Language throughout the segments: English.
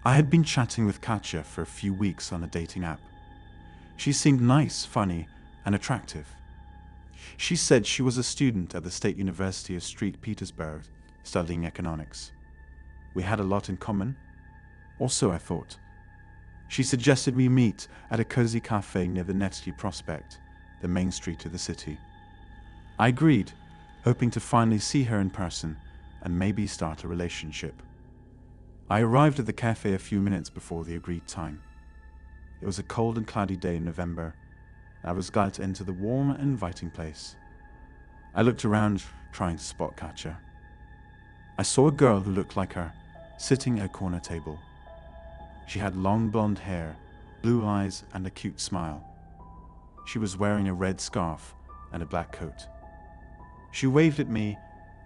I had been chatting with Katja for a few weeks on a dating app. She seemed nice, funny, and attractive. She said she was a student at the State University of St. Petersburg, studying economics. We had a lot in common. Also, I thought. She suggested we meet at a cozy cafe near the Nevsky Prospect, the main street of the city. I agreed, hoping to finally see her in person and maybe start a relationship. I arrived at the cafe a few minutes before the agreed time. It was a cold and cloudy day in November. I was glad to enter the warm and inviting place. I looked around, trying to spot Katja. I saw a girl who looked like her, sitting at a corner table. She had long blonde hair, blue eyes, and a cute smile. She was wearing a red scarf and a black coat. She waved at me,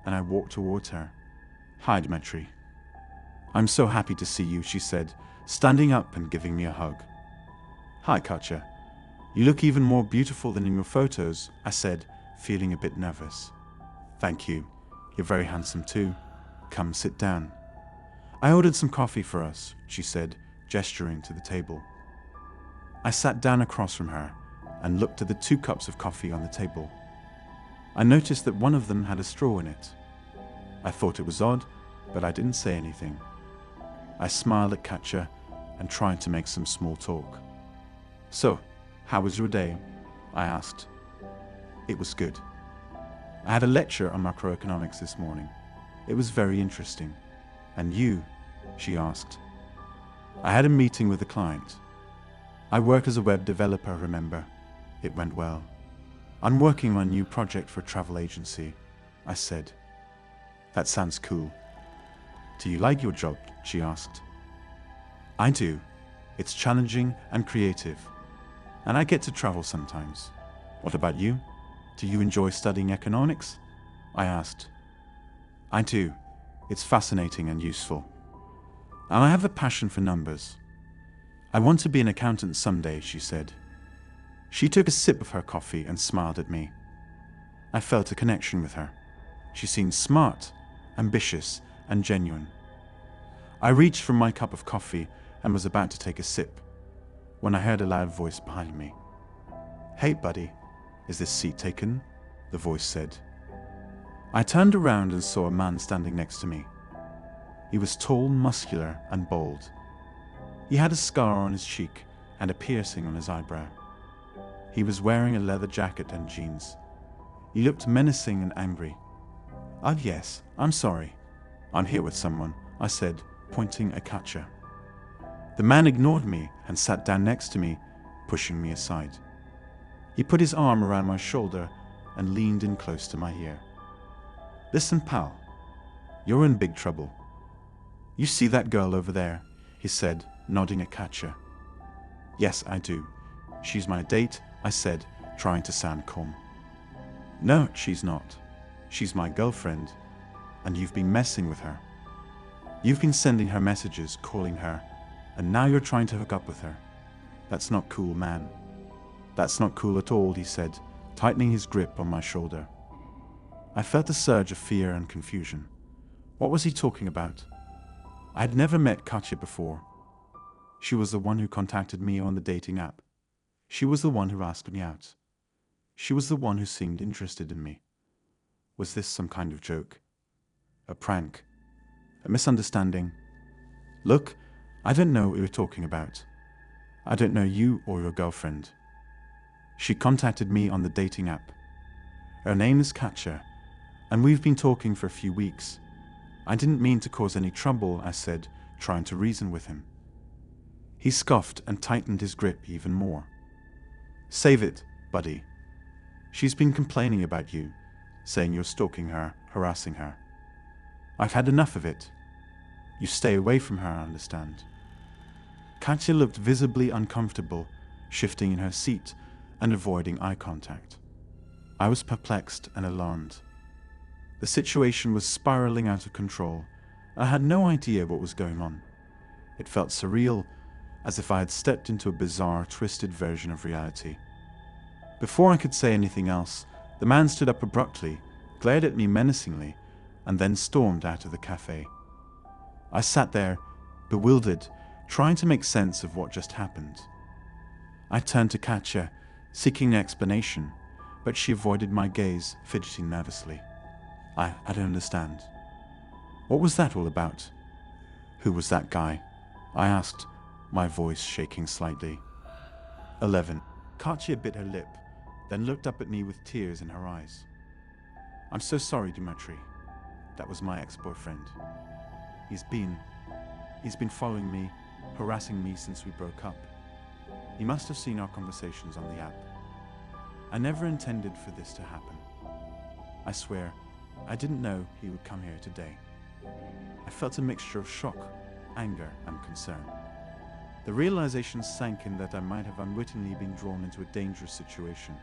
and I walked towards her. "Hi, Dmitry." "I'm so happy to see you," she said, standing up and giving me a hug. "Hi, Katja. You look even more beautiful than in your photos," I said, feeling a bit nervous. "Thank you. You're very handsome too. Come sit down." "I ordered some coffee for us," she said, gesturing to the table. I sat down across from her and looked at the 2 cups of coffee on the table. I noticed that one of them had a straw in it. I thought it was odd, but I didn't say anything. I smiled at Katja and tried to make some small talk. "So, how was your day?" I asked. "It was good. I had a lecture on macroeconomics this morning. It was very interesting." "And you?" she asked. "I had a meeting with a client. I work as a web developer, remember? It went well. I'm working on a new project for a travel agency," I said. "That sounds cool. Do you like your job?" she asked. "I do. It's challenging and creative. And I get to travel sometimes. What about you? Do you enjoy studying economics?" I asked. "I do. It's fascinating and useful. And I have a passion for numbers. I want to be an accountant someday," she said. She took a sip of her coffee and smiled at me. I felt a connection with her. She seemed smart, ambitious, and genuine. I reached for my cup of coffee and was about to take a sip when I heard a loud voice behind me. "Hey, buddy, is this seat taken?" the voice said. I turned around and saw a man standing next to me. He was tall, muscular, and bald. He had a scar on his cheek and a piercing on his eyebrow. He was wearing a leather jacket and jeans. He looked menacing and angry. "Oh yes, I'm sorry. I'm here with someone," I said, pointing at Katja. The man ignored me and sat down next to me, pushing me aside. He put his arm around my shoulder and leaned in close to my ear. "Listen, pal, you're in big trouble. You see that girl over there?" he said, nodding at Katja. "Yes, I do. She's my date," I said, trying to sound calm. "No, she's not. She's my girlfriend, and you've been messing with her. You've been sending her messages, calling her, and now you're trying to hook up with her. That's not cool, man." "That's not cool at all," he said, tightening his grip on my shoulder. I felt a surge of fear and confusion. What was he talking about? I had never met Katja before. She was the one who contacted me on the dating app. She was the one who asked me out. She was the one who seemed interested in me. Was this some kind of joke? A prank? A misunderstanding? "Look, I don't know what you're talking about. I don't know you or your girlfriend. She contacted me on the dating app. Her name is Katja, and we've been talking for a few weeks. I didn't mean to cause any trouble," I said, trying to reason with him. He scoffed and tightened his grip even more. "Save it, buddy. She's been complaining about you, saying you're stalking her, harassing her. I've had enough of it. You stay away from her, I understand." Katja looked visibly uncomfortable, shifting in her seat and avoiding eye contact. I was perplexed and alarmed. The situation was spiraling out of control. I had no idea what was going on. It felt surreal, as if I had stepped into a bizarre, twisted version of reality. Before I could say anything else, the man stood up abruptly, glared at me menacingly, and then stormed out of the cafe. I sat there, bewildered, trying to make sense of what just happened. I turned to Katya, seeking an explanation, but she avoided my gaze, fidgeting nervously. I don't understand. What was that all about? Who was that guy? I asked, my voice shaking slightly. 11. Katya bit her lip, then looked up at me with tears in her eyes. I'm so sorry, Dmitri. That was my ex-boyfriend. He's been following me, harassing me since we broke up. He must have seen our conversations on the app. I never intended for this to happen. I swear, I didn't know he would come here today. I felt a mixture of shock, anger, and concern. The realization sank in that I might have unwittingly been drawn into a dangerous situation.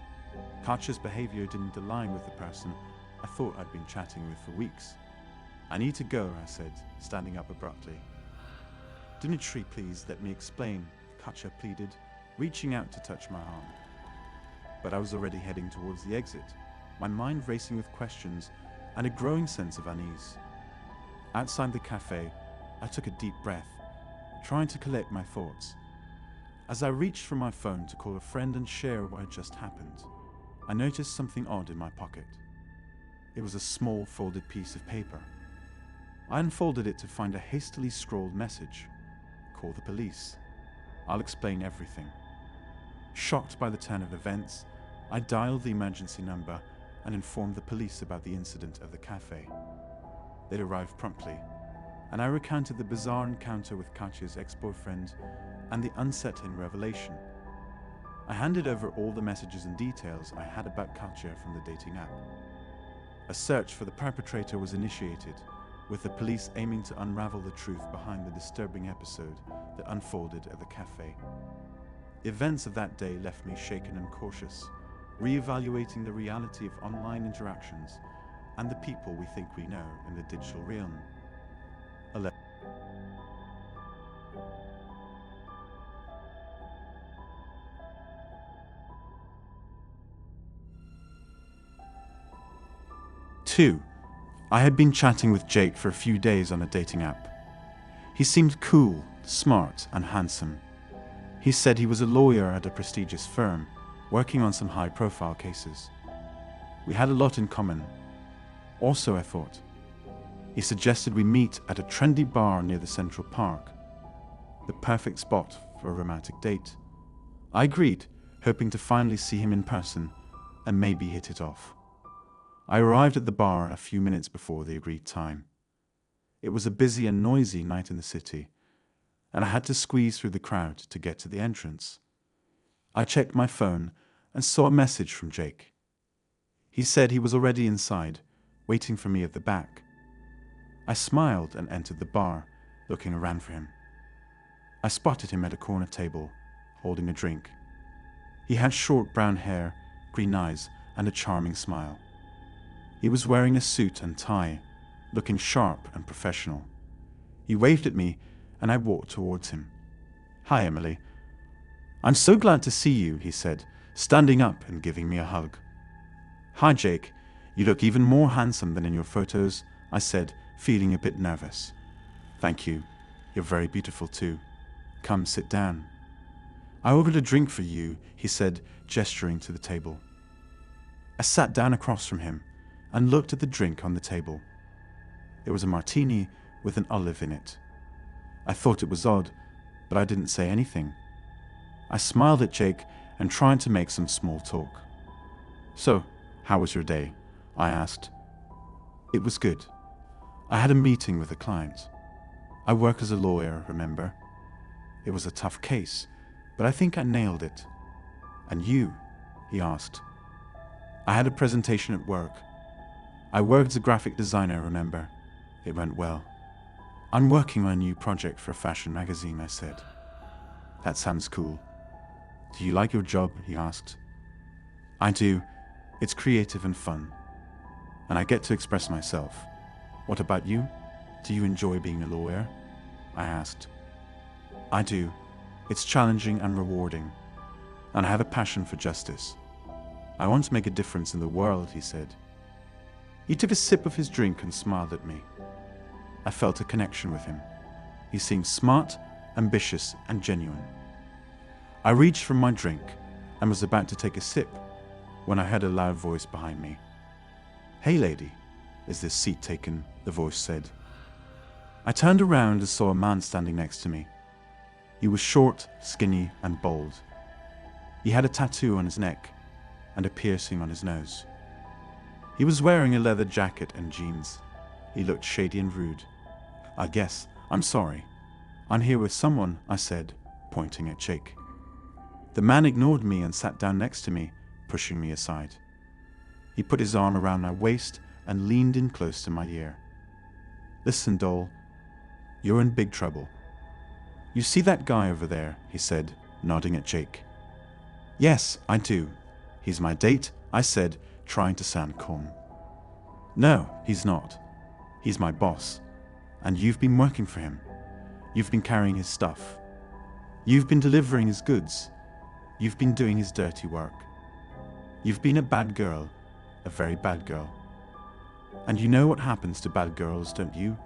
Katya's behavior didn't align with the person I thought I'd been chatting with for weeks. I need to go, I said, standing up abruptly. Dmitri, please let me explain, Katya pleaded, reaching out to touch my arm. But I was already heading towards the exit, my mind racing with questions and a growing sense of unease. Outside the cafe, I took a deep breath, trying to collect my thoughts. As I reached for my phone to call a friend and share what had just happened, I noticed something odd in my pocket. It was a small folded piece of paper. I unfolded it to find a hastily scrawled message. Call the police. I'll explain everything. Shocked by the turn of events, I dialed the emergency number and informed the police about the incident at the cafe. They'd arrived promptly, and I recounted the bizarre encounter with Katya's ex-boyfriend and the unsettling revelation. I handed over all the messages and details I had about Katya from the dating app. A search for the perpetrator was initiated, with the police aiming to unravel the truth behind the disturbing episode that unfolded at the cafe. The events of that day left me shaken and cautious, re-evaluating the reality of online interactions and the people we think we know in the digital realm. 11. Two. I had been chatting with Jake for a few days on a dating app. He seemed cool, smart, and handsome. He said he was a lawyer at a prestigious firm, working on some high-profile cases. We had a lot in common. Also, I thought, he suggested we meet at a trendy bar near the Central Park, the perfect spot for a romantic date. I agreed, hoping to finally see him in person and maybe hit it off. I arrived at the bar a few minutes before the agreed time. It was a busy and noisy night in the city, and I had to squeeze through the crowd to get to the entrance. I checked my phone and saw a message from Jake. He said he was already inside, waiting for me at the back. I smiled and entered the bar, looking around for him. I spotted him at a corner table, holding a drink. He had short brown hair, green eyes, and a charming smile. He was wearing a suit and tie, looking sharp and professional. He waved at me, and I walked towards him. "Hi, Emily. I'm so glad to see you," he said, standing up and giving me a hug. "Hi, Jake. You look even more handsome than in your photos," I said, feeling a bit nervous. "Thank you. You're very beautiful too. Come, sit down." "I ordered a drink for you," he said, gesturing to the table. I sat down across from him and looked at the drink on the table. It was a martini with an olive in it. I thought it was odd, but I didn't say anything. I smiled at Jake and tried to make some small talk. "So, how was your day?" I asked. "It was good. I had a meeting with a client. I work as a lawyer, remember? It was a tough case, but I think I nailed it." "And you?" he asked. "I had a presentation at work. I worked as a graphic designer, remember? It went well." "I'm working on a new project for a fashion magazine," I said. "That sounds cool. Do you like your job?" he asked. "I do. It's creative and fun. And I get to express myself. What about you? Do you enjoy being a lawyer?" I asked. "I do. It's challenging and rewarding. And I have a passion for justice. I want to make a difference in the world," he said. He took a sip of his drink and smiled at me. I felt a connection with him. He seemed smart ambitious, and genuine. I reached for my drink and was about to take a sip when I heard a loud voice behind me. "Hey lady, is this seat taken?" the voice said. I turned around and saw a man standing next to me. He was short, skinny, and bald. He had a tattoo on his neck and a piercing on his nose. He was wearing a leather jacket and jeans. He looked shady and rude. "I guess, I'm sorry. I'm here with someone," I said, pointing at Jake. The man ignored me and sat down next to me, pushing me aside. He put his arm around my waist and leaned in close to my ear. "Listen, doll, you're in big trouble. You see that guy over there?" he said, nodding at Jake. "Yes, I do. He's my date," I said, trying to sound calm. "No, he's not. He's my boss. And you've been working for him. You've been carrying his stuff. You've been delivering his goods. You've been doing his dirty work. You've been a bad girl, a very bad girl. And you know what happens to bad girls, don't you?"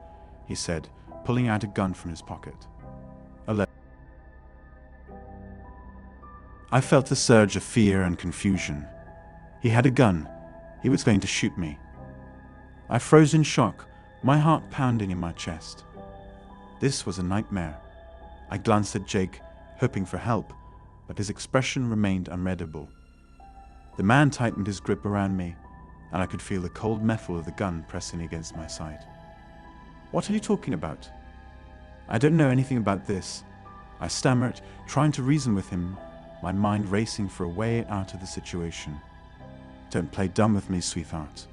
he said, pulling out a gun from his pocket. I felt a surge of fear and confusion. He had a gun. He was going to shoot me. I froze in shock, my heart pounding in my chest. This was a nightmare. I glanced at Jake, hoping for help, but his expression remained unreadable. The man tightened his grip around me, and I could feel the cold metal of the gun pressing against my side. "What are you talking about?" "I don't know anything about this," I stammered, trying to reason with him, my mind racing for a way out of the situation. "Don't play dumb with me, sweetheart.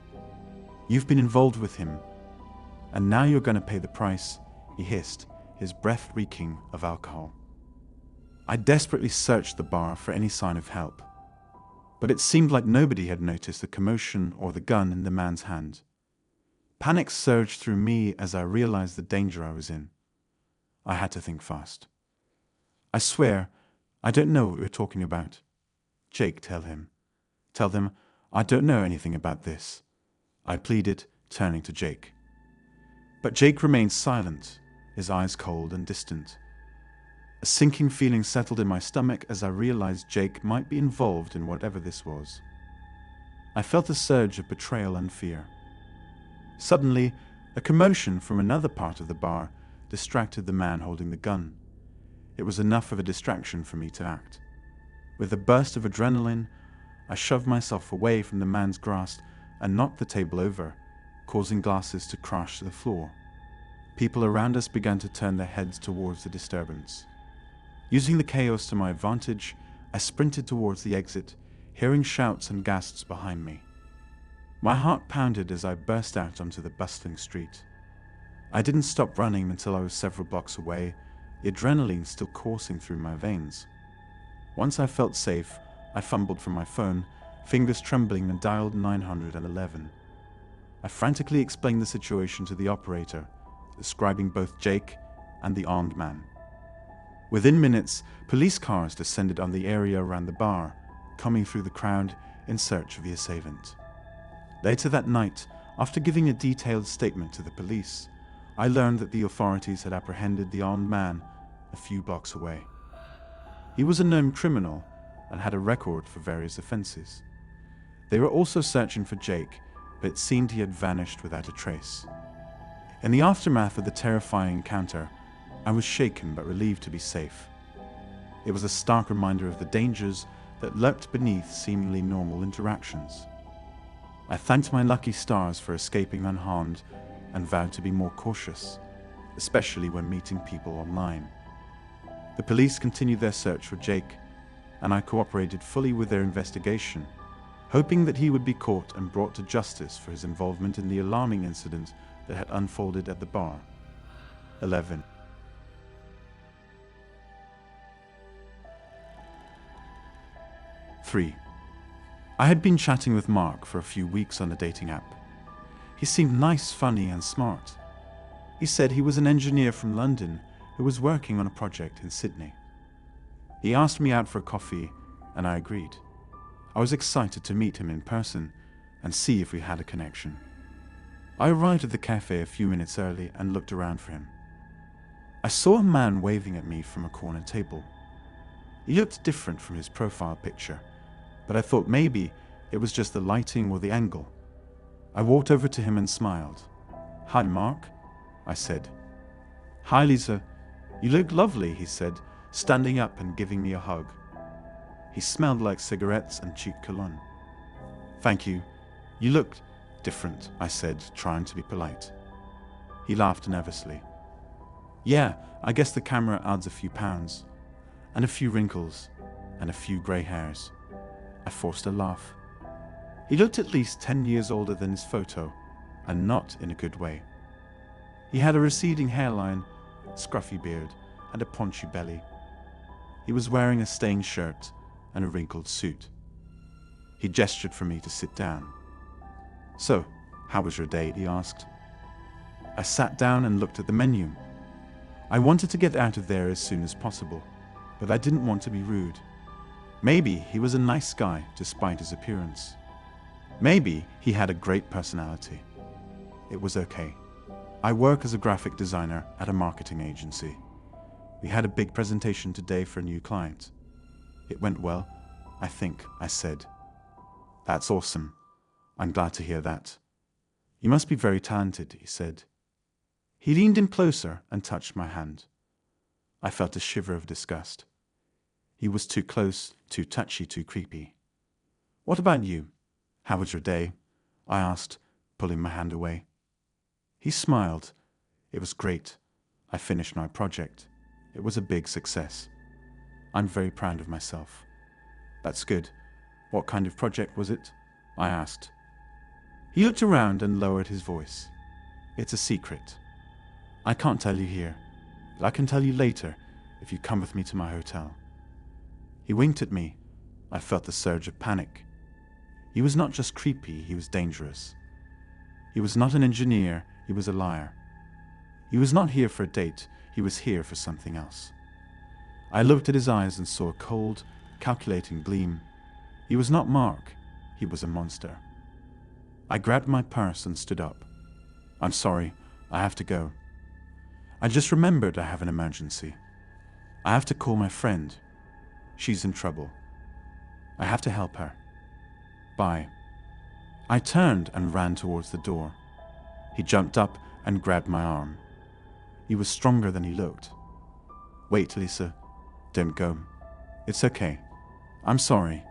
You've been involved with him, and now you're going to pay the price," he hissed, his breath reeking of alcohol. I desperately searched the bar for any sign of help, but it seemed like nobody had noticed the commotion or the gun in the man's hand. Panic surged through me as I realized the danger I was in. I had to think fast. "I swear, I don't know what we're talking about." "Jake, tell him. Tell them I don't know anything about this," I pleaded, turning to Jake. But Jake remained silent, his eyes cold and distant. A sinking feeling settled in my stomach as I realized Jake might be involved in whatever this was. I felt a surge of betrayal and fear. Suddenly, a commotion from another part of the bar distracted the man holding the gun. It was enough of a distraction for me to act. With a burst of adrenaline, I shoved myself away from the man's grasp and knocked the table over, causing glasses to crash to the floor. People around us began to turn their heads towards the disturbance. Using the chaos to my advantage, I sprinted towards the exit, hearing shouts and gasps behind me. My heart pounded as I burst out onto the bustling street. I didn't stop running until I was several blocks away, the adrenaline still coursing through my veins. Once I felt safe, I fumbled for my phone, fingers trembling, and dialed 911. I frantically explained the situation to the operator, describing both Jake and the armed man. Within minutes, police cars descended on the area around the bar, coming through the crowd in search of the assailant. Later that night, after giving a detailed statement to the police, I learned that the authorities had apprehended the armed man a few blocks away. He was a known criminal and had a record for various offenses. They were also searching for Jake, but it seemed he had vanished without a trace. In the aftermath of the terrifying encounter, I was shaken but relieved to be safe. It was a stark reminder of the dangers that lurked beneath seemingly normal interactions. I thanked my lucky stars for escaping unharmed and vowed to be more cautious, especially when meeting people online. The police continued their search for Jake, and I cooperated fully with their investigation, hoping that he would be caught and brought to justice for his involvement in the alarming incident that had unfolded at the bar. 11. Three. I had been chatting with Mark for a few weeks on the dating app. He seemed nice, funny, and smart. He said he was an engineer from London who was working on a project in Sydney. He asked me out for a coffee, and I agreed. I was excited to meet him in person and see if we had a connection. I arrived at the cafe a few minutes early and looked around for him. I I saw a man waving at me from a corner table. He looked different from his profile picture, but I thought maybe it was just the lighting or the angle. I walked over to him and smiled. "Hi, Mark," I said. "Hi, Lisa. You look lovely," he said, standing up and giving me a hug. He smelled like cigarettes and cheap cologne. "Thank you. You looked different," I said, trying to be polite. He laughed nervously. "Yeah, I guess the camera adds a few pounds, and a few wrinkles, and a few grey hairs." I forced a laugh. He looked at least 10 years older than his photo, and not in a good way. He had a receding hairline, scruffy beard, and a paunchy belly. He was wearing a stained shirt and a wrinkled suit. He gestured for me to sit down. "So, how was your day?" he asked. I sat down and looked at the menu. I wanted to get out of there as soon as possible, but I didn't want to be rude. Maybe he was a nice guy despite his appearance. Maybe he had a great personality. It was okay. I work as a graphic designer at a marketing agency. We had a big presentation today for a new client. It went well, I think, I said. "That's awesome. I'm glad to hear that. You must be very talented," he said. He leaned in closer and touched my hand. I felt a shiver of disgust. He was too close, too touchy, too creepy. "What about you? How was your day?" I asked, pulling my hand away. He smiled. "It was great. I finished my project. It was a big success. I'm very proud of myself." "That's good. What kind of project was it?" I asked. He looked around and lowered his voice. "It's a secret. I can't tell you here, but I can tell you later if you come with me to my hotel." He winked at me. I felt the surge of panic. He was not just creepy, he was dangerous. He was not an engineer, he was a liar. He was not here for a date, he was here for something else. I looked at his eyes and saw a cold, calculating gleam. He was not Mark, he was a monster. I grabbed my purse and stood up. "I'm sorry, I have to go. I just remembered I have an emergency. I have to call my friend. She's in trouble. I have to help her. Bye." I turned and ran towards the door. He jumped up and grabbed my arm. He was stronger than he looked. "Wait, Lisa. Don't go. It's okay. I'm sorry.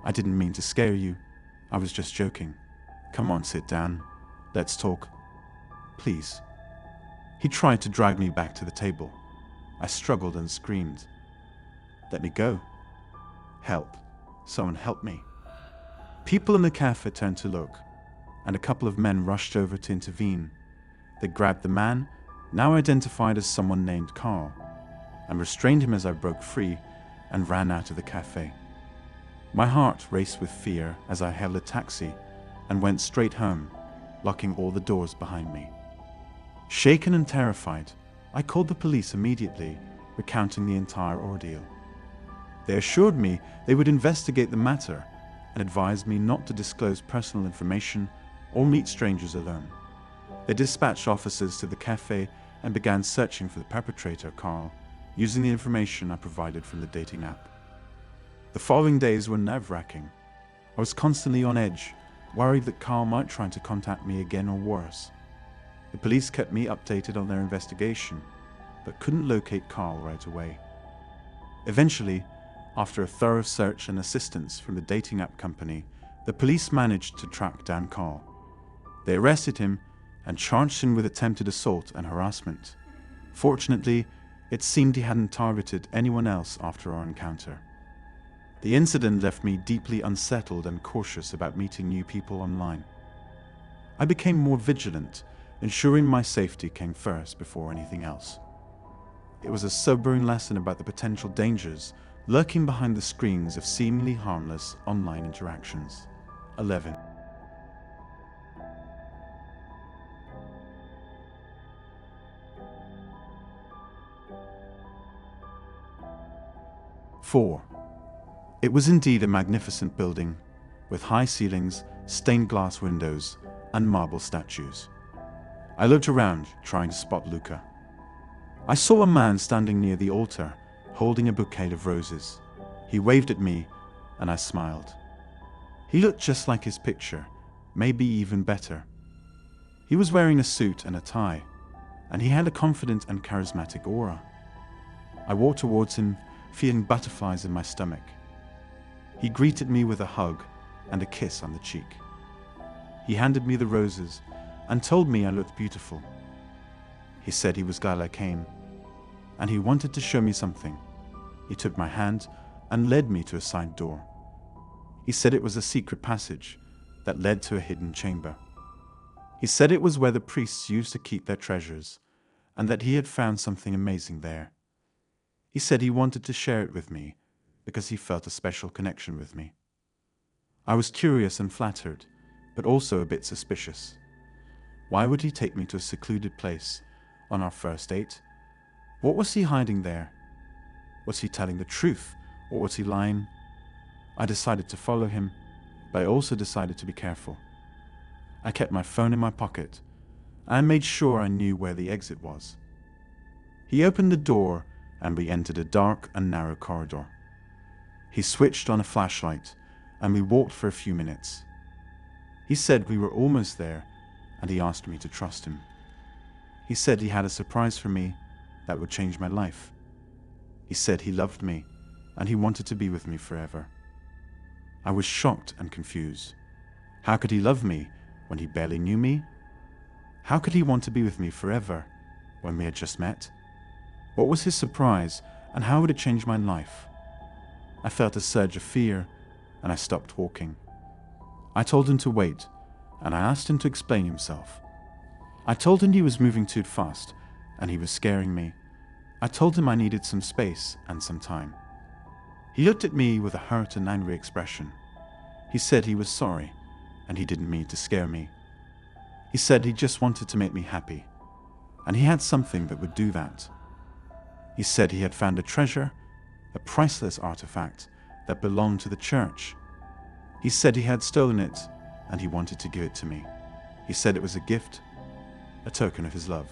I didn't mean to scare you. I was just joking. Come on, sit down. Let's talk. Please." He tried to drag me back to the table. I struggled and screamed. "Let me go. Help. Someone help me." People in the cafe turned to look, and a couple of men rushed over to intervene. They grabbed the man, now identified as someone named Carl, and restrained him as I broke free and ran out of the cafe. My heart raced with fear as I hailed a taxi and went straight home, locking all the doors behind me. Shaken and terrified, I called the police immediately, recounting the entire ordeal. They assured me they would investigate the matter and advised me not to disclose personal information or meet strangers alone. They dispatched officers to the cafe and began searching for the perpetrator, Carl, using the information I provided from the dating app. The following days were nerve-wracking. I was constantly on edge, worried that Carl might try to contact me again or worse. The police kept me updated on their investigation, but couldn't locate Carl right away. Eventually, after a thorough search and assistance from the dating app company, the police managed to track down Carl. They arrested him and charged him with attempted assault and harassment. Fortunately, it seemed he hadn't targeted anyone else after our encounter. The incident left me deeply unsettled and cautious about meeting new people online. I became more vigilant, ensuring my safety came first before anything else. It was a sobering lesson about the potential dangers lurking behind the screens of seemingly harmless online interactions. 11. 4. It was indeed a magnificent building, with high ceilings, stained glass windows, and marble statues. I looked around, trying to spot Luca. I saw a man standing near the altar, holding a bouquet of roses. He waved at me, and I smiled. He looked just like his picture, maybe even better. He was wearing a suit and a tie, and he had a confident and charismatic aura. I walked towards him, feeling butterflies in my stomach. He greeted me with a hug and a kiss on the cheek. He handed me the roses and told me I looked beautiful. He said he was glad I came, and he wanted to show me something. He took my hand and led me to a side door. He said it was a secret passage that led to a hidden chamber. He said it was where the priests used to keep their treasures, and that he had found something amazing there. He said he wanted to share it with me because he felt a special connection with me. I was curious and flattered, but also a bit suspicious. Why would he take me to a secluded place on our first date? What was he hiding there? Was he telling the truth, or was he lying? I decided to follow him, but I also decided to be careful. I kept my phone in my pocket, and I made sure I knew where the exit was. He opened the door, and we entered a dark and narrow corridor. He switched on a flashlight, and we walked for a few minutes. He said we were almost there, and he asked me to trust him. He said he had a surprise for me that would change my life. He said he loved me, and he wanted to be with me forever. I was shocked and confused. How could he love me when he barely knew me? How could he want to be with me forever when we had just met? What was his surprise, and how would it change my life? I felt a surge of fear, and I stopped walking. I told him to wait, and I asked him to explain himself. I told him he was moving too fast, and he was scaring me. I told him I needed some space and some time. He looked at me with a hurt and angry expression. He said he was sorry, and he didn't mean to scare me. He said he just wanted to make me happy, and he had something that would do that. He said he had found a treasure, a priceless artifact that belonged to the church. He said he had stolen it, and he wanted to give it to me. He said it was a gift, a token of his love.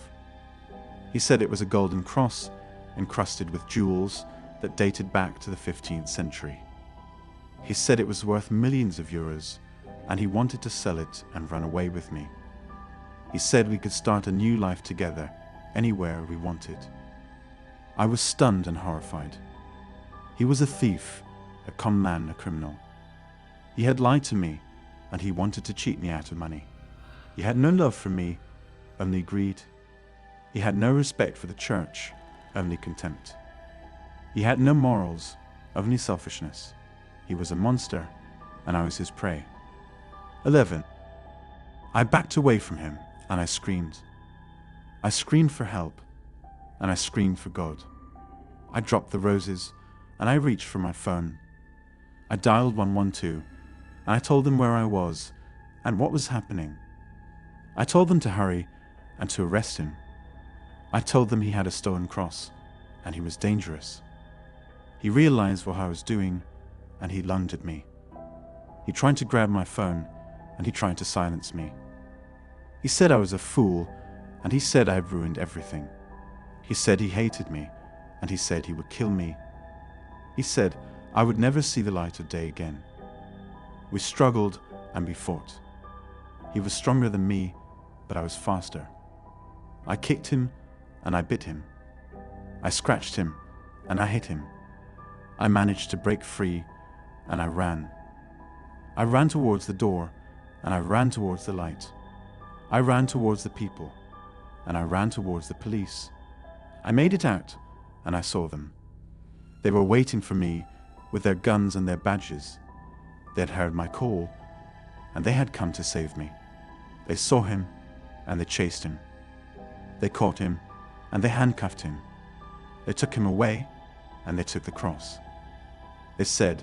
He said it was a golden cross encrusted with jewels that dated back to the 15th century. He said it was worth millions of euros, and he wanted to sell it and run away with me. He said we could start a new life together, anywhere we wanted. I was stunned and horrified. He was a thief, a con man, a criminal. He had lied to me, and he wanted to cheat me out of money. He had no love for me, only greed. He had no respect for the church, only contempt. He had no morals, only selfishness. He was a monster, and I was his prey. 11. I backed away from him, and I screamed. I screamed for help, and I screamed for God. I dropped the roses, and I reached for my phone. I dialed 112, and I told them where I was and what was happening. I told them to hurry and to arrest him. I told them he had a stolen cross, and he was dangerous. He realized what I was doing, and he lunged at me. He tried to grab my phone, and he tried to silence me. He said I was a fool, and he said I had ruined everything. He said he hated me, and he said he would kill me. He said I would never see the light of day again. We struggled and we fought. He was stronger than me, but I was faster. I kicked him and I bit him. I scratched him and I hit him. I managed to break free and I ran. I ran towards the door and I ran towards the light. I ran towards the people and I ran towards the police. I made it out and I saw them. They were waiting for me with their guns and their badges. They had heard my call and they had come to save me. They saw him and they chased him. They caught him and they handcuffed him. They took him away and they took the cross. They said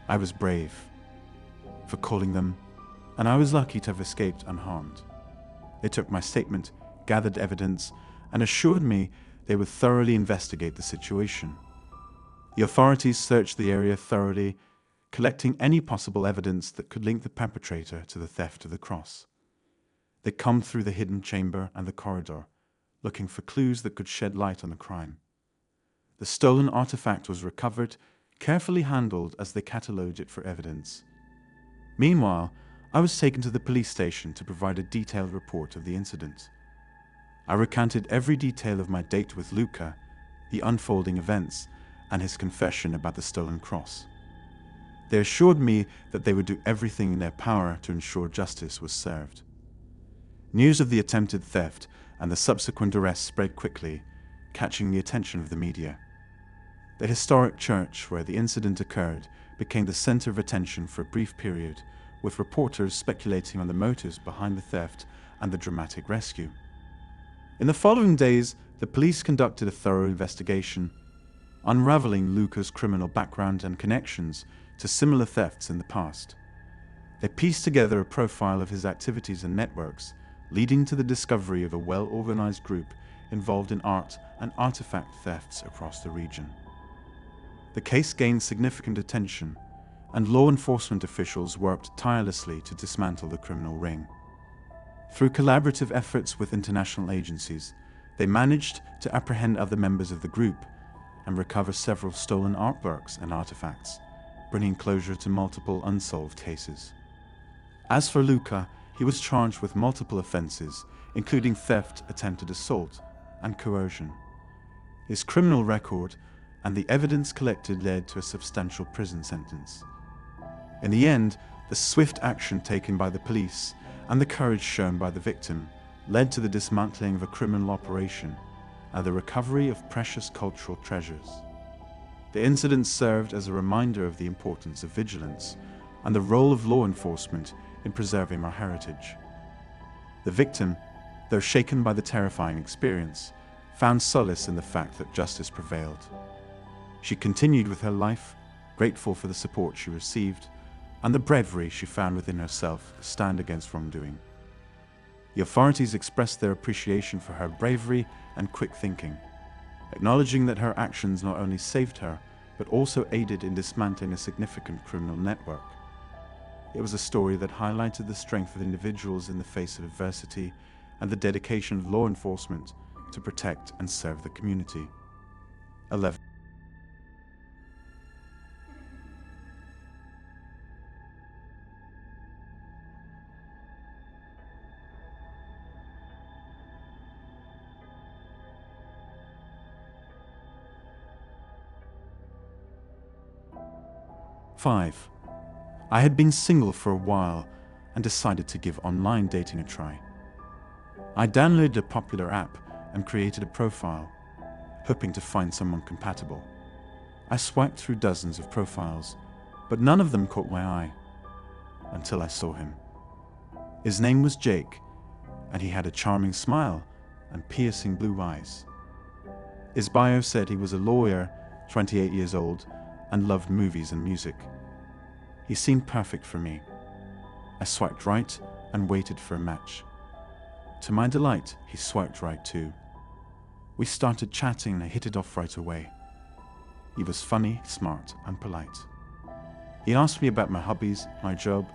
I was brave for calling them, and I was lucky to have escaped unharmed. They took my statement, gathered evidence, and assured me they would thoroughly investigate the situation. The authorities searched the area thoroughly, collecting any possible evidence that could link the perpetrator to the theft of the cross. They combed through the hidden chamber and the corridor, looking for clues that could shed light on the crime. The stolen artifact was recovered, carefully handled as they catalogued it for evidence. Meanwhile, I was taken to the police station to provide a detailed report of the incident. I recounted every detail of my date with Luca, the unfolding events, and his confession about the stolen cross. They assured me that they would do everything in their power to ensure justice was served. News of the attempted theft and the subsequent arrest spread quickly, catching the attention of the media. The historic church where the incident occurred became the center of attention for a brief period, with reporters speculating on the motives behind the theft and the dramatic rescue. In the following days, the police conducted a thorough investigation, unraveling Luca's criminal background and connections to similar thefts in the past. They pieced together a profile of his activities and networks, leading to the discovery of a well-organized group involved in art and artifact thefts across the region. The case gained significant attention, and law enforcement officials worked tirelessly to dismantle the criminal ring. Through collaborative efforts with international agencies, they managed to apprehend other members of the group and recover several stolen artworks and artifacts, bringing closure to multiple unsolved cases. As for Luca, he was charged with multiple offenses, including theft, attempted assault, and coercion. His criminal record and the evidence collected led to a substantial prison sentence. In the end, the swift action taken by the police and the courage shown by the victim led to the dismantling of a criminal operation and the recovery of precious cultural treasures. The incident served as a reminder of the importance of vigilance and the role of law enforcement in preserving our heritage. The victim, though shaken by the terrifying experience, found solace in the fact that justice prevailed. She continued with her life, grateful for the support she received and the bravery she found within herself to stand against wrongdoing. The authorities expressed their appreciation for her bravery and quick thinking, acknowledging that her actions not only saved her, but also aided in dismantling a significant criminal network. It was a story that highlighted the strength of individuals in the face of adversity and the dedication of law enforcement to protect and serve the community. 11. Five. I had been single for a while and decided to give online dating a try. I downloaded a popular app and created a profile, hoping to find someone compatible. I swiped through dozens of profiles, but none of them caught my eye, until I saw him. His name was Jake, and he had a charming smile and piercing blue eyes. His bio said he was a lawyer, 28 years old, and loved movies and music. He seemed perfect for me. I swiped right and waited for a match. To my delight, he swiped right too. We started chatting and I hit it off right away. He was funny, smart, and polite. He asked me about my hobbies, my job,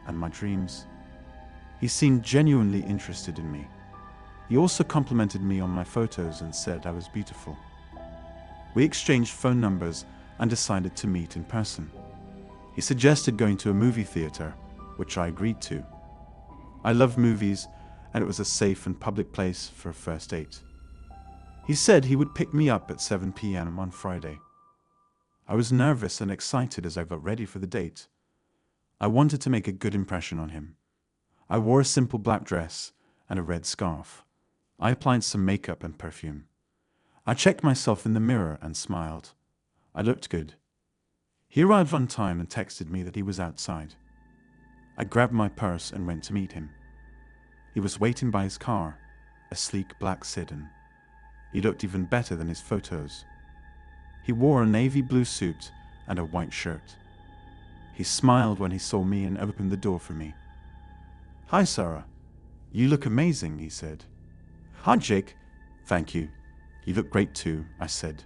and my dreams. He seemed genuinely interested in me. He also complimented me on my photos and said I was beautiful. We exchanged phone numbers and decided to meet in person. He suggested going to a movie theater, which I agreed to. I love movies, and it was a safe and public place for a first date. He said he would pick me up at 7 p.m. on Friday. I was nervous and excited as I got ready for the date. I wanted to make a good impression on him. I wore a simple black dress and a red scarf. I applied some makeup and perfume. I checked myself in the mirror and smiled. I looked good. He arrived on time and texted me that he was outside. I grabbed my purse and went to meet him. He was waiting by his car, a sleek black sedan. He looked even better than his photos. He wore a navy blue suit and a white shirt. He smiled when he saw me and opened the door for me. "Hi, Sarah. You look amazing," he said. "Hi, Jake." "Thank you. You look great too," I said.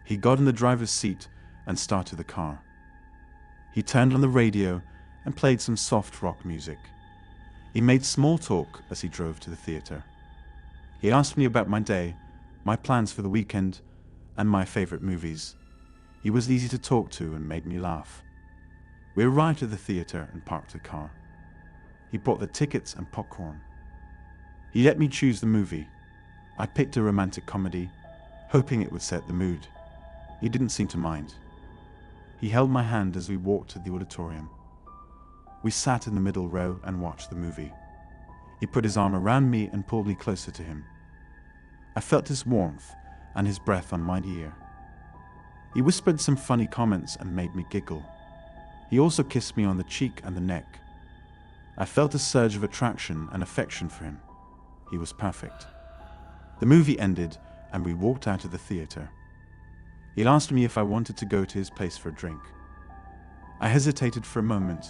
He got in the driver's seat and started the car. He turned on the radio and played some soft rock music. He made small talk as he drove to the theater. He asked me about my day, my plans for the weekend, and my favorite movies. He was easy to talk to and made me laugh. We arrived at the theater and parked the car. He bought the tickets and popcorn. He let me choose the movie. I picked a romantic comedy, hoping it would set the mood. He didn't seem to mind. He held my hand as we walked to the auditorium. We sat in the middle row and watched the movie. He put his arm around me and pulled me closer to him. I felt his warmth and his breath on my ear. He whispered some funny comments and made me giggle. He also kissed me on the cheek and the neck. I felt a surge of attraction and affection for him. He was perfect. The movie ended and we walked out of the theater. He asked me if I wanted to go to his place for a drink. I hesitated for a moment,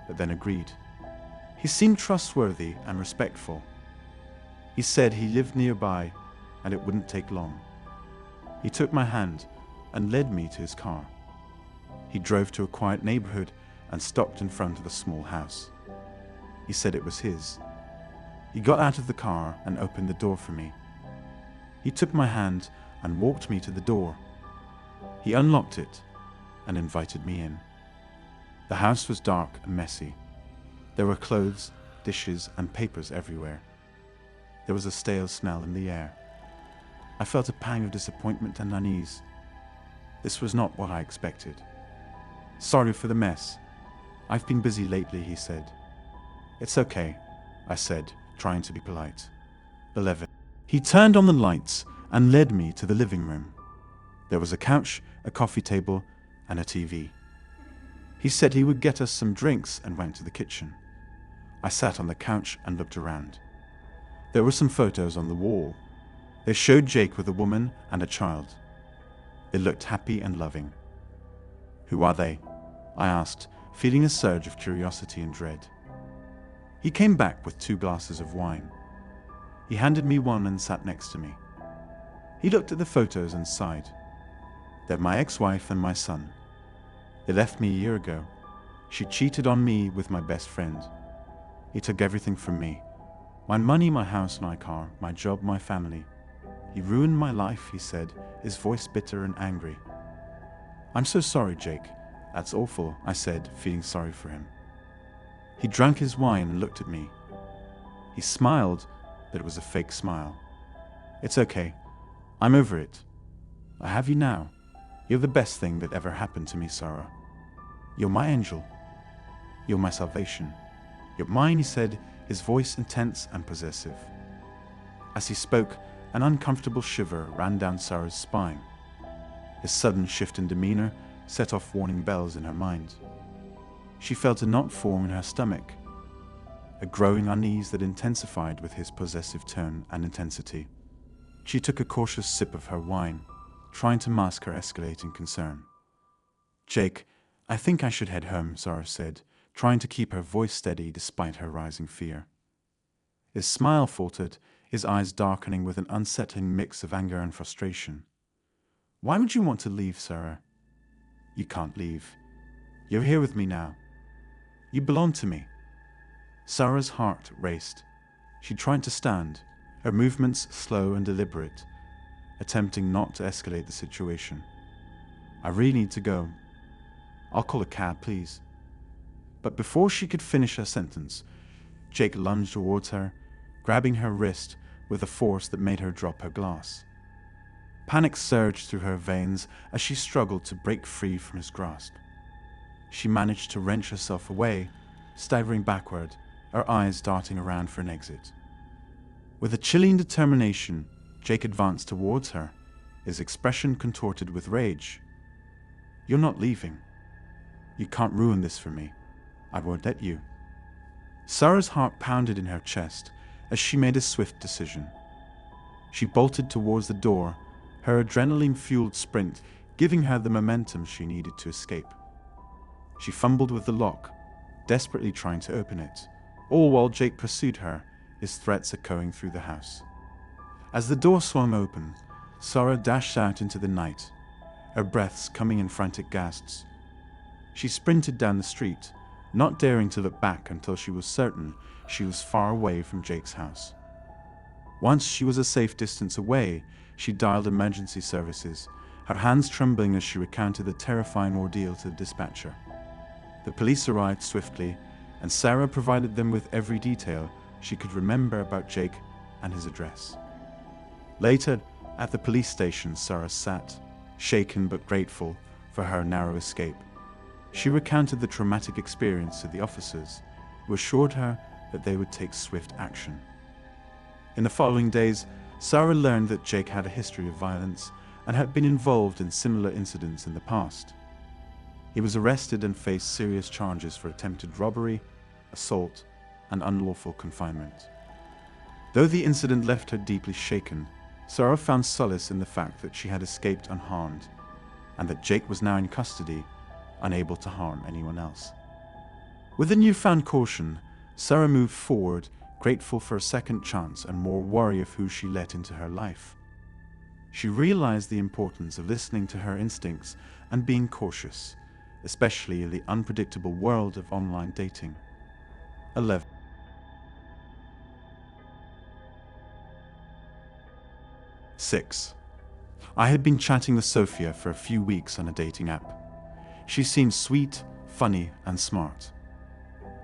but then agreed. He seemed trustworthy and respectful. He said he lived nearby and it wouldn't take long. He took my hand and led me to his car. He drove to a quiet neighborhood and stopped in front of a small house. He said it was his. He got out of the car and opened the door for me. He took my hand and walked me to the door. He unlocked it and invited me in. The house was dark and messy. There were clothes, dishes, and papers everywhere. There was a stale smell in the air. I felt a pang of disappointment and unease. This was not what I expected. "Sorry for the mess. I've been busy lately," he said. "It's okay," I said, trying to be polite. 11. He turned on the lights and led me to the living room. There was a couch, a coffee table, and a TV. He said he would get us some drinks and went to the kitchen. I sat on the couch and looked around. There were some photos on the wall. They showed Jake with a woman and a child. They looked happy and loving. "Who are they?" I asked, feeling a surge of curiosity and dread. He came back with 2 glasses of wine. He handed me one and sat next to me. He looked at the photos and sighed. "They're my ex-wife and my son. They left me a year ago. She cheated on me with my best friend. He took everything from me. My money, my house, my car, my job, my family. He ruined my life," he said, his voice bitter and angry. "I'm so sorry, Jake. That's awful," I said, feeling sorry for him. He drank his wine and looked at me. He smiled, but it was a fake smile. "It's okay. I'm over it. I have you now. You're the best thing that ever happened to me, Sarah. You're my angel. You're my salvation. You're mine," he said, his voice intense and possessive. As he spoke, an uncomfortable shiver ran down Sarah's spine. His sudden shift in demeanor set off warning bells in her mind. She felt a knot form in her stomach, a growing unease that intensified with his possessive tone and intensity. She took a cautious sip of her wine, trying to mask her escalating concern. "Jake, I think I should head home," Sarah said, trying to keep her voice steady despite her rising fear. His smile faltered, his eyes darkening with an unsettling mix of anger and frustration. "Why would you want to leave, Sarah?" "You can't leave. You're here with me now. You belong to me." Sarah's heart raced. She tried to stand, her movements slow and deliberate, attempting not to escalate the situation. "I really need to go. I'll call a cab, please." But before she could finish her sentence, Jake lunged towards her, grabbing her wrist with a force that made her drop her glass. Panic surged through her veins as she struggled to break free from his grasp. She managed to wrench herself away, staggering backward, her eyes darting around for an exit. With a chilling determination, Jake advanced towards her, his expression contorted with rage. "You're not leaving. You can't ruin this for me. I won't let you." Sarah's heart pounded in her chest as she made a swift decision. She bolted towards the door, her adrenaline-fueled sprint giving her the momentum she needed to escape. She fumbled with the lock, desperately trying to open it, all while Jake pursued her, his threats echoing through the house. As the door swung open, Sarah dashed out into the night, her breaths coming in frantic gasps. She sprinted down the street, not daring to look back until she was certain she was far away from Jake's house. Once she was a safe distance away, she dialed emergency services, her hands trembling as she recounted the terrifying ordeal to the dispatcher. The police arrived swiftly, and Sarah provided them with every detail she could remember about Jake and his address. Later, at the police station, Sarah sat, shaken but grateful for her narrow escape. She recounted the traumatic experience to the officers, who assured her that they would take swift action. In the following days, Sarah learned that Jake had a history of violence and had been involved in similar incidents in the past. He was arrested and faced serious charges for attempted robbery, assault, and unlawful confinement. Though the incident left her deeply shaken, Sarah found solace in the fact that she had escaped unharmed, and that Jake was now in custody, unable to harm anyone else. With a newfound caution, Sarah moved forward, grateful for a second chance and more wary of who she let into her life. She realized the importance of listening to her instincts and being cautious, especially in the unpredictable world of online dating. 11. Six. I had been chatting with Sophia for a few weeks on a dating app. She seemed sweet, funny, and smart.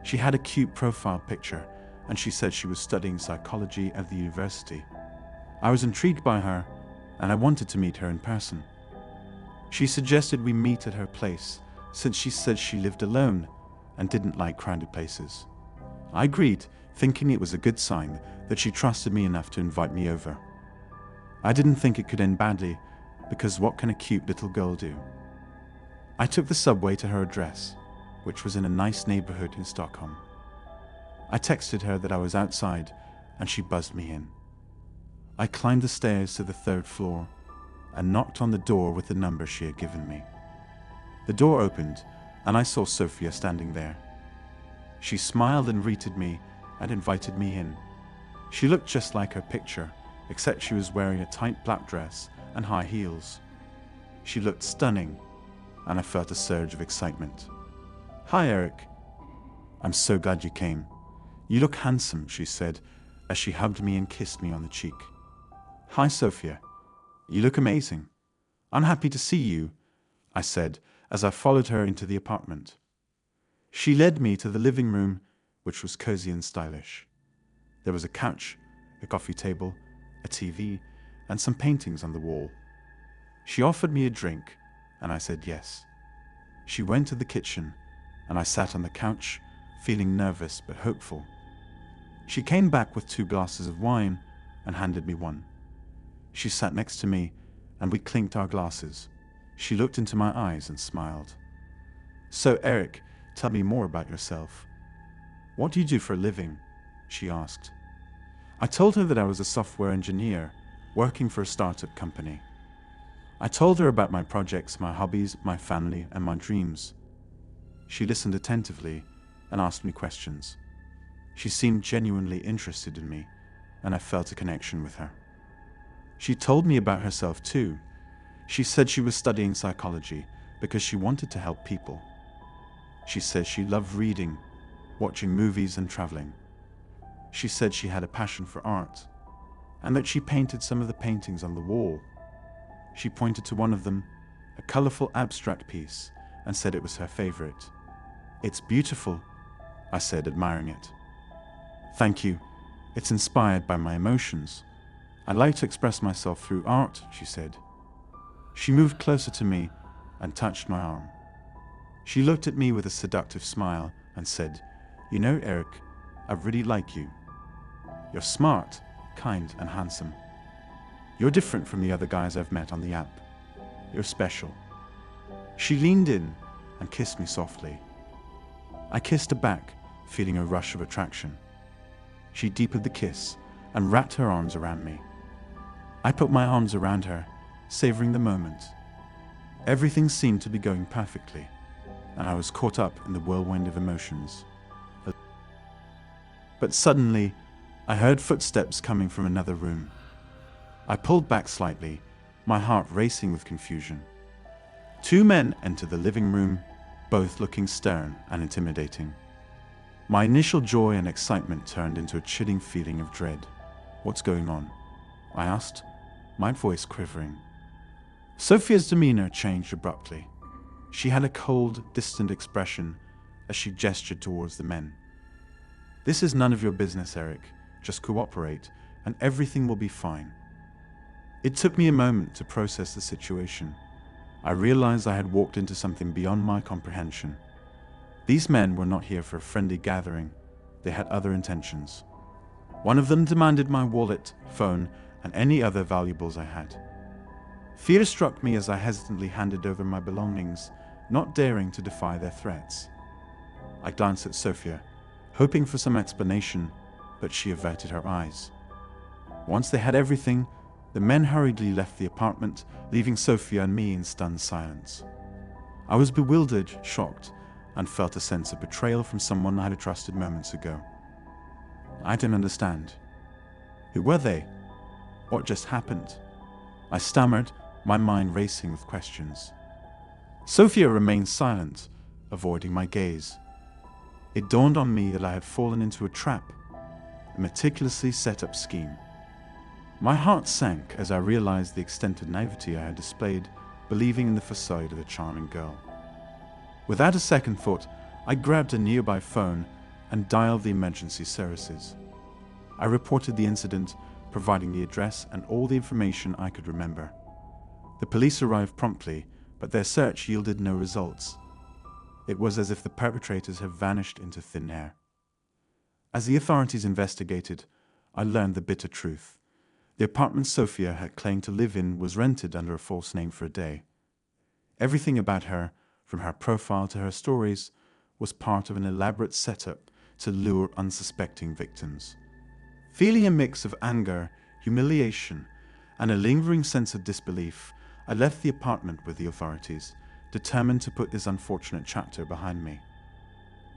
She had a cute profile picture, and she said she was studying psychology at the university. I was intrigued by her, and I wanted to meet her in person. She suggested we meet at her place, since she said she lived alone and didn't like crowded places. I agreed, thinking it was a good sign that she trusted me enough to invite me over. I didn't think it could end badly, because what can a cute little girl do? I took the subway to her address, which was in a nice neighborhood in Stockholm. I texted her that I was outside, and she buzzed me in. I climbed the stairs to the 3rd floor and knocked on the door with the number she had given me. The door opened, and I saw Sophia standing there. She smiled and greeted me and invited me in. She looked just like her picture, except she was wearing a tight black dress and high heels. She looked stunning, and I felt a surge of excitement. "Hi, Eric. I'm so glad you came. You look handsome," she said, as she hugged me and kissed me on the cheek. "Hi, Sophia. You look amazing. I'm happy to see you," I said, as I followed her into the apartment. She led me to the living room, which was cozy and stylish. There was a couch, a coffee table, a TV, and some paintings on the wall. She offered me a drink, and I said yes. She went to the kitchen, and I sat on the couch, feeling nervous but hopeful. She came back with 2 glasses of wine and handed me one. She sat next to me, and we clinked our glasses. She looked into my eyes and smiled. "So, Eric, tell me more about yourself. What do you do for a living?" she asked. I told her that I was a software engineer working for a startup company. I told her about my projects, my hobbies, my family, and my dreams. She listened attentively and asked me questions. She seemed genuinely interested in me, and I felt a connection with her. She told me about herself too. She said she was studying psychology because she wanted to help people. She said she loved reading, watching movies, and traveling. She said she had a passion for art, and that she painted some of the paintings on the wall. She pointed to one of them, a colorful abstract piece, and said it was her favorite. "It's beautiful," I said, admiring it. "Thank you. It's inspired by my emotions. I like to express myself through art," she said. She moved closer to me and touched my arm. She looked at me with a seductive smile and said, "You know, Eric, I really like you. You're smart, kind, and handsome. You're different from the other guys I've met on the app. You're special." She leaned in and kissed me softly. I kissed her back, feeling a rush of attraction. She deepened the kiss and wrapped her arms around me. I put my arms around her, savoring the moment. Everything seemed to be going perfectly, and I was caught up in the whirlwind of emotions. But suddenly, I heard footsteps coming from another room. I pulled back slightly, my heart racing with confusion. 2 men entered the living room, both looking stern and intimidating. My initial joy and excitement turned into a chilling feeling of dread. "What's going on?" I asked, my voice quivering. Sophia's demeanor changed abruptly. She had a cold, distant expression as she gestured towards the men. "This is none of your business, Eric. Just cooperate, and everything will be fine." It took me a moment to process the situation. I realized I had walked into something beyond my comprehension. These men were not here for a friendly gathering. They had other intentions. One of them demanded my wallet, phone, and any other valuables I had. Fear struck me as I hesitantly handed over my belongings, not daring to defy their threats. I glanced at Sophia, hoping for some explanation, but she averted her eyes. Once they had everything, the men hurriedly left the apartment, leaving Sophia and me in stunned silence. I was bewildered, shocked, and felt a sense of betrayal from someone I had trusted moments ago. I didn't understand. Who were they? What just happened? I stammered, my mind racing with questions. Sophia remained silent, avoiding my gaze. It dawned on me that I had fallen into a trap, a meticulously set up scheme. My heart sank as I realized the extent of naivety I had displayed, believing in the facade of a charming girl. Without a second thought, I grabbed a nearby phone and dialed the emergency services. I reported the incident, providing the address and all the information I could remember. The police arrived promptly, but their search yielded no results. It was as if the perpetrators had vanished into thin air. As the authorities investigated, I learned the bitter truth. The apartment Sophia had claimed to live in was rented under a false name for a day. Everything about her, from her profile to her stories, was part of an elaborate setup to lure unsuspecting victims. Feeling a mix of anger, humiliation, and a lingering sense of disbelief, I left the apartment with the authorities, determined to put this unfortunate chapter behind me.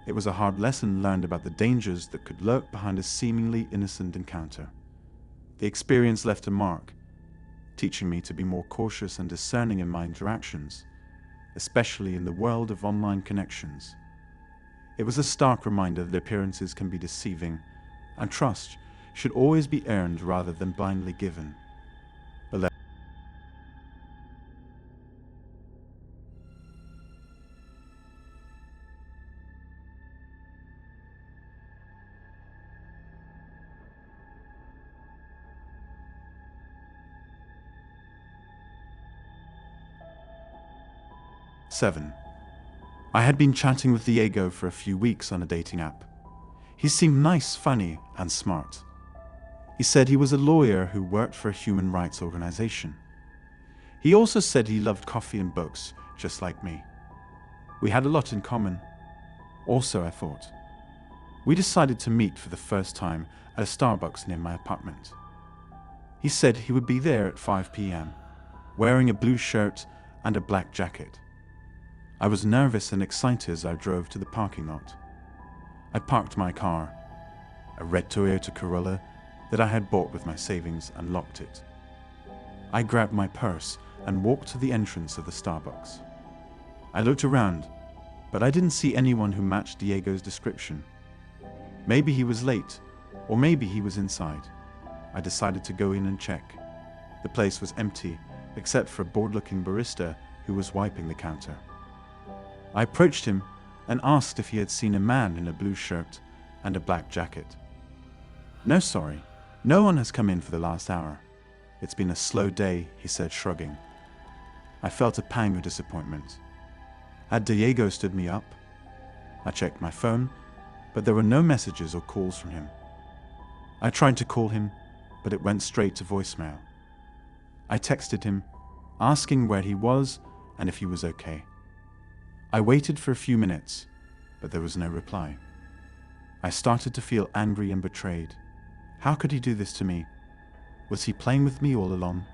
It was a hard lesson learned about the dangers that could lurk behind a seemingly innocent encounter. The experience left a mark, teaching me to be more cautious and discerning in my interactions, especially in the world of online connections. It was a stark reminder that appearances can be deceiving, and trust should always be earned rather than blindly given. 7. I had been chatting with Diego for a few weeks on a dating app. He seemed nice, funny, and smart. He said he was a lawyer who worked for a human rights organization. He also said he loved coffee and books, just like me. We had a lot in common. Also, I thought. We decided to meet for the first time at a Starbucks near my apartment. He said he would be there at 5 p.m., wearing a blue shirt and a black jacket. I was nervous and excited as I drove to the parking lot. I parked my car, a red Toyota Corolla that I had bought with my savings, and locked it. I grabbed my purse and walked to the entrance of the Starbucks. I looked around, but I didn't see anyone who matched Diego's description. Maybe he was late, or maybe he was inside. I decided to go in and check. The place was empty, except for a bored-looking barista who was wiping the counter. I approached him and asked if he had seen a man in a blue shirt and a black jacket. "No, sorry. No one has come in for the last hour. It's been a slow day," he said, shrugging. I felt a pang of disappointment. Had Diego stood me up? I checked my phone, but there were no messages or calls from him. I tried to call him, but it went straight to voicemail. I texted him, asking where he was and if he was okay. I waited for a few minutes, but there was no reply. I started to feel angry and betrayed. How could he do this to me? Was he playing with me all along?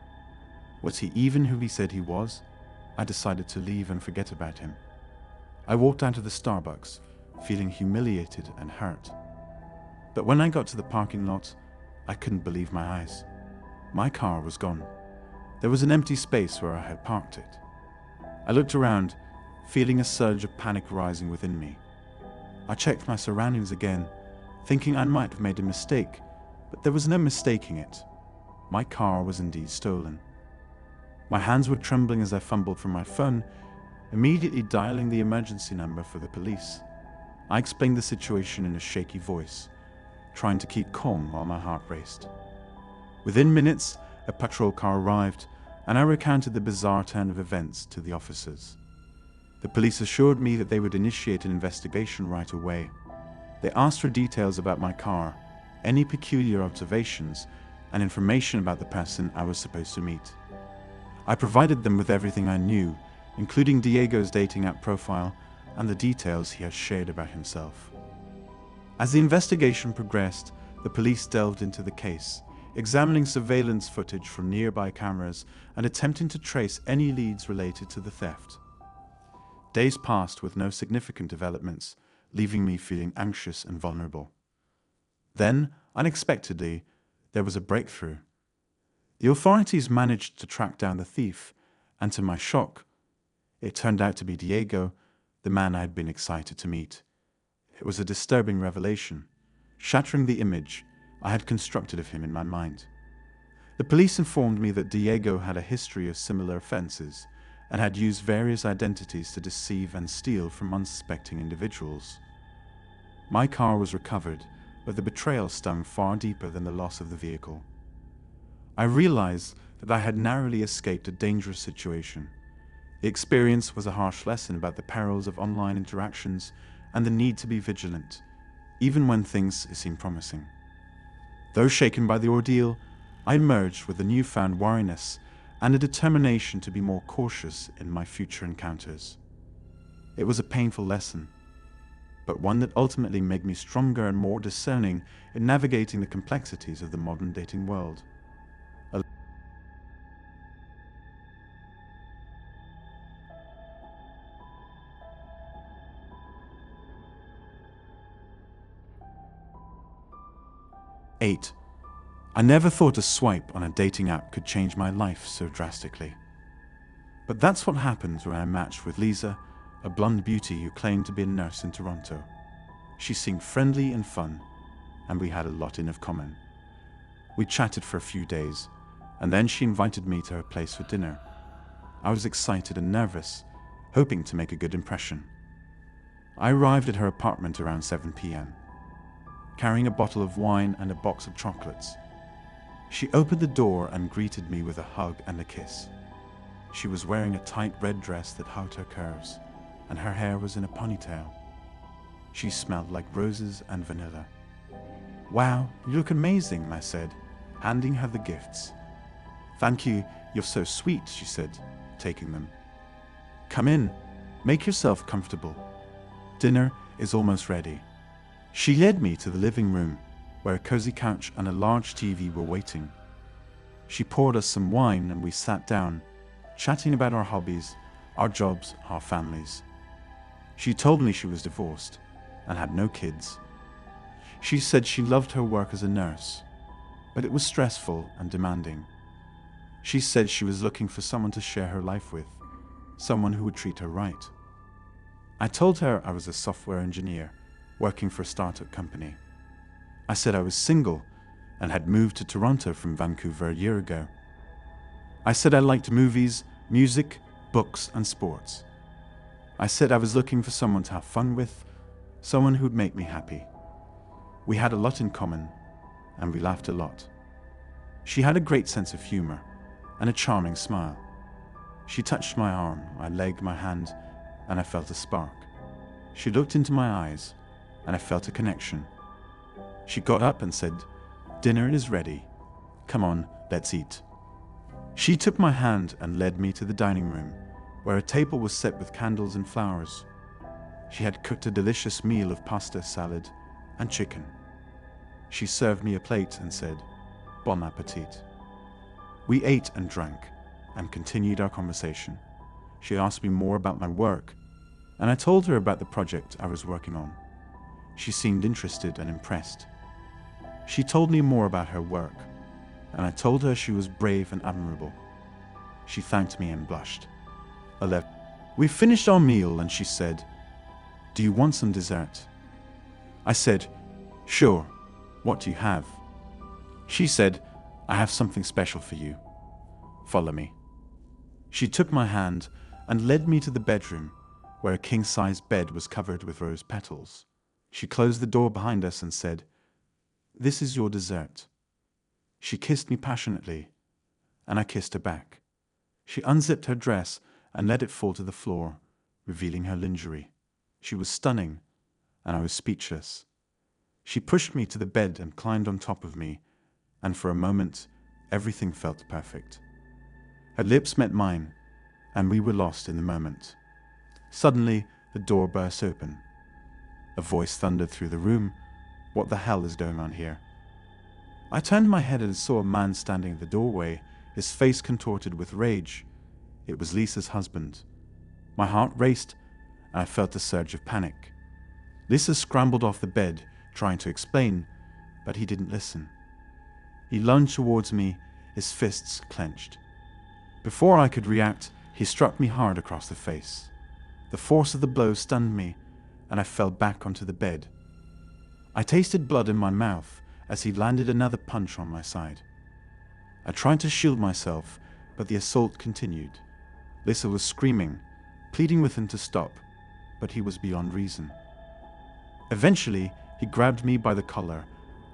Was he even who he said he was? I decided to leave and forget about him. I walked out of the Starbucks, feeling humiliated and hurt. But when I got to the parking lot, I couldn't believe my eyes. My car was gone. There was an empty space where I had parked it. I looked around, feeling a surge of panic rising within me. I checked my surroundings again, thinking I might have made a mistake, But there was no mistaking it. My car was indeed stolen. My hands were trembling as I fumbled for my phone, immediately dialing the emergency number for the police. I explained the situation in a shaky voice, trying to keep calm while my heart raced. Within minutes, a patrol car arrived, and I recounted the bizarre turn of events to the officers. The police assured me that they would initiate an investigation right away. They asked for details about my car, any peculiar observations, and information about the person I was supposed to meet. I provided them with everything I knew, including Diego's dating app profile and the details he had shared about himself. As the investigation progressed, the police delved into the case, examining surveillance footage from nearby cameras and attempting to trace any leads related to the theft. Days passed with no significant developments, leaving me feeling anxious and vulnerable. Then, unexpectedly, there was a breakthrough. The authorities managed to track down the thief, and to my shock, it turned out to be Diego, the man I had been excited to meet. It was a disturbing revelation, shattering the image I had constructed of him in my mind. The police informed me that Diego had a history of similar offenses and had used various identities to deceive and steal from unsuspecting individuals. My car was recovered, but the betrayal stung far deeper than the loss of the vehicle. I realized that I had narrowly escaped a dangerous situation. The experience was a harsh lesson about the perils of online interactions and the need to be vigilant, even when things seem promising. Though shaken by the ordeal, I emerged with a newfound wariness and a determination to be more cautious in my future encounters. It was a painful lesson, but one that ultimately made me stronger and more discerning in navigating the complexities of the modern dating world. Eight. I never thought a swipe on a dating app could change my life so drastically. But that's what happened when I matched with Lisa, a blonde beauty who claimed to be a nurse in Toronto. She seemed friendly and fun, and we had a lot in common. We chatted for a few days, and then she invited me to her place for dinner. I was excited and nervous, hoping to make a good impression. I arrived at her apartment around 7 p.m., carrying a bottle of wine and a box of chocolates. She opened the door and greeted me with a hug and a kiss. She was wearing a tight red dress that hugged her curves, and her hair was in a ponytail. She smelled like roses and vanilla. "Wow, you look amazing," I said, handing her the gifts. "Thank you, you're so sweet," she said, taking them. "Come in, make yourself comfortable. Dinner is almost ready." She led me to the living room, where a cozy couch and a large TV were waiting. She poured us some wine and we sat down, chatting about our hobbies, our jobs, our families. She told me she was divorced and had no kids. She said she loved her work as a nurse, but it was stressful and demanding. She said she was looking for someone to share her life with, someone who would treat her right. I told her I was a software engineer working for a startup company. I said I was single and had moved to Toronto from Vancouver a year ago. I said I liked movies, music, books, and sports. I said I was looking for someone to have fun with, someone who'd make me happy. We had a lot in common, and we laughed a lot. She had a great sense of humor and a charming smile. She touched my arm, my leg, my hand, and I felt a spark. She looked into my eyes, and I felt a connection. She got up and said, "Dinner is ready. Come on, let's eat." She took my hand and led me to the dining room, where a table was set with candles and flowers. She had cooked a delicious meal of pasta, salad, and chicken. She served me a plate and said, "Bon appetit." We ate and drank and continued our conversation. She asked me more about my work, and I told her about the project I was working on. She seemed interested and impressed. She told me more about her work, and I told her she was brave and admirable. She thanked me and blushed. 11. We finished our meal and she said, "Do you want some dessert?" I said, "Sure, what do you have?" She said, "I have something special for you. Follow me." She took my hand and led me to the bedroom, where a king-size bed was covered with rose petals. She closed the door behind us and said, "This is your dessert." She kissed me passionately, and I kissed her back. She unzipped her dress and let it fall to the floor, revealing her lingerie. She was stunning, and I was speechless. She pushed me to the bed and climbed on top of me, and for a moment, everything felt perfect. Her lips met mine, and we were lost in the moment. Suddenly, the door burst open. A voice thundered through the room, "What the hell is going on here?" I turned my head and saw a man standing in the doorway, his face contorted with rage. It was Lisa's husband. My heart raced, and I felt a surge of panic. Lisa scrambled off the bed, trying to explain, but he didn't listen. He lunged towards me, his fists clenched. Before I could react, he struck me hard across the face. The force of the blow stunned me, and I fell back onto the bed. I tasted blood in my mouth as he landed another punch on my side. I tried to shield myself, but the assault continued. Lisa was screaming, pleading with him to stop, but he was beyond reason. Eventually, he grabbed me by the collar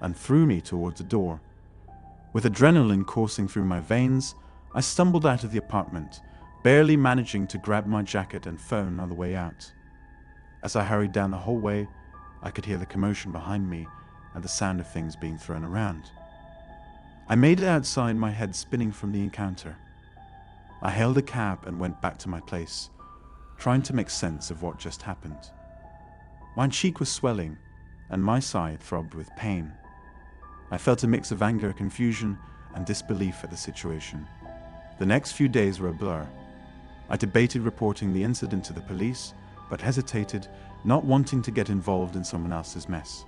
and threw me towards the door. With adrenaline coursing through my veins, I stumbled out of the apartment, barely managing to grab my jacket and phone on the way out. As I hurried down the hallway, I could hear the commotion behind me and the sound of things being thrown around. I made it outside, my head spinning from the encounter. I hailed a cab and went back to my place, trying to make sense of what just happened. My cheek was swelling, and my side throbbed with pain. I felt a mix of anger, confusion, and disbelief at the situation. The next few days were a blur. I debated reporting the incident to the police, but hesitated, not wanting to get involved in someone else's mess.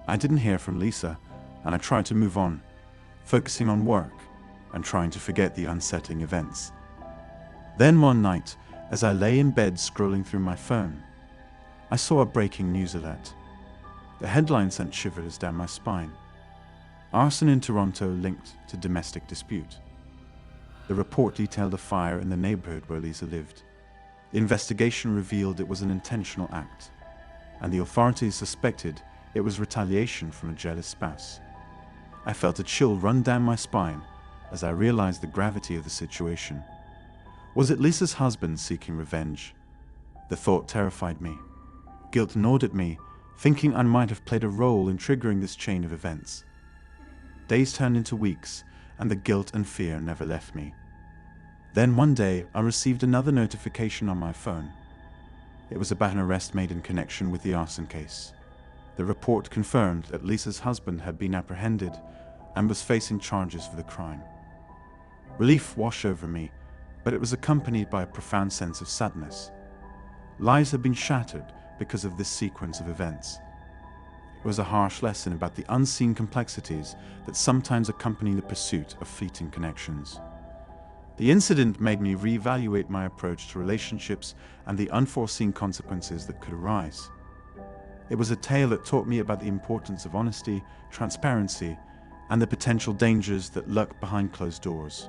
I didn't hear from Lisa, and I tried to move on, focusing on work and trying to forget the unsettling events. Then one night, as I lay in bed scrolling through my phone, I saw a breaking news alert. The headline sent shivers down my spine. Arson in Toronto linked to domestic dispute. The report detailed a fire in the neighborhood where Lisa lived. The investigation revealed it was an intentional act, and the authorities suspected it was retaliation from a jealous spouse. I felt a chill run down my spine as I realized the gravity of the situation. Was it Lisa's husband seeking revenge? The thought terrified me. Guilt gnawed at me, thinking I might have played a role in triggering this chain of events. Days turned into weeks, and the guilt and fear never left me. Then one day, I received another notification on my phone. It was about an arrest made in connection with the arson case. The report confirmed that Lisa's husband had been apprehended and was facing charges for the crime. Relief washed over me, but it was accompanied by a profound sense of sadness. Lives had been shattered because of this sequence of events. It was a harsh lesson about the unseen complexities that sometimes accompany the pursuit of fleeting connections. The incident made me reevaluate my approach to relationships and the unforeseen consequences that could arise. It was a tale that taught me about the importance of honesty, transparency, and the potential dangers that lurk behind closed doors.